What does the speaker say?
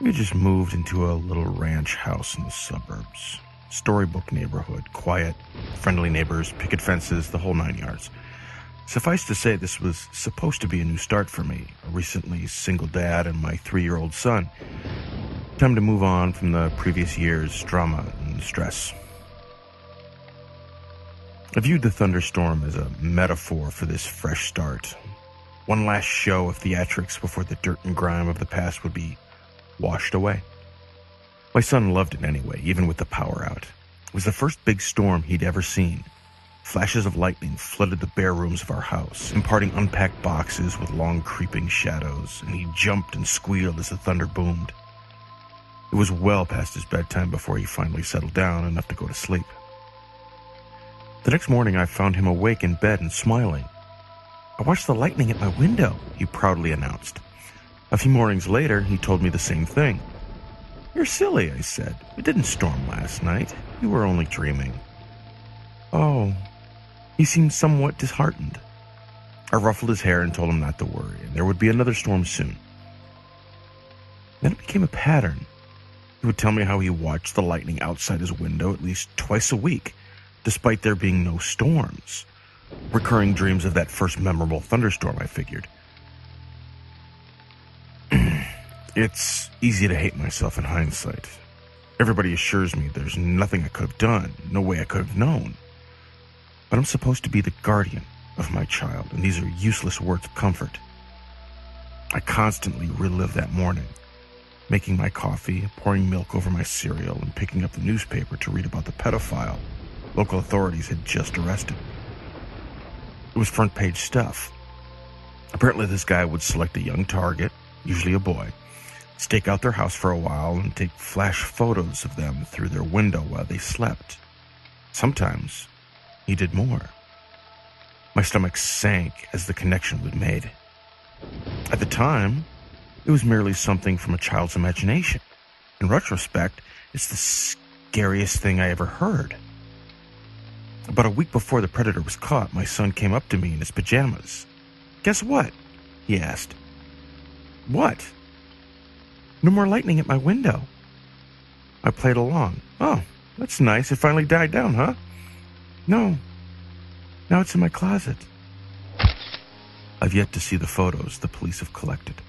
We had just moved into a little ranch house in the suburbs. Storybook neighborhood, quiet, friendly neighbors, picket fences, the whole 9 yards. Suffice to say, this was supposed to be a new start for me, a recently single dad and my 3-year-old son. Time to move on from the previous year's drama and stress. I viewed the thunderstorm as a metaphor for this fresh start. One last show of theatrics before the dirt and grime of the past would be washed away. My son loved it anyway, even with the power out. It was the first big storm he'd ever seen. Flashes of lightning flooded the bare rooms of our house, imparting unpacked boxes with long creeping shadows, and he jumped and squealed as the thunder boomed. It was well past his bedtime before he finally settled down enough to go to sleep. The next morning I found him awake in bed and smiling. "I watched the lightning at my window," he proudly announced. A few mornings later, he told me the same thing. "You're silly," I said. "It didn't storm last night. You were only dreaming." "Oh." He seemed somewhat disheartened. I ruffled his hair and told him not to worry, and there would be another storm soon. Then it became a pattern. He would tell me how he watched the lightning outside his window at least twice a week, despite there being no storms. Recurring dreams of that first memorable thunderstorm, I figured. It's easy to hate myself in hindsight. Everybody assures me there's nothing I could have done, no way I could have known. But I'm supposed to be the guardian of my child, and these are useless words of comfort. I constantly relive that morning, making my coffee, pouring milk over my cereal, and picking up the newspaper to read about the pedophile local authorities had just arrested. It was front-page stuff. Apparently this guy would select a young target, usually a boy, stake out their house for a while, and take flash photos of them through their window while they slept. Sometimes he did more. My stomach sank as the connection was made. At the time, it was merely something from a child's imagination. In retrospect, it's the scariest thing I ever heard. About a week before the predator was caught, my son came up to me in his pajamas. "Guess what?" he asked. "What?" "No more lightning at my window." I played along. "Oh, that's nice. It finally died down, huh?" "No. Now it's in my closet." I've yet to see the photos the police have collected.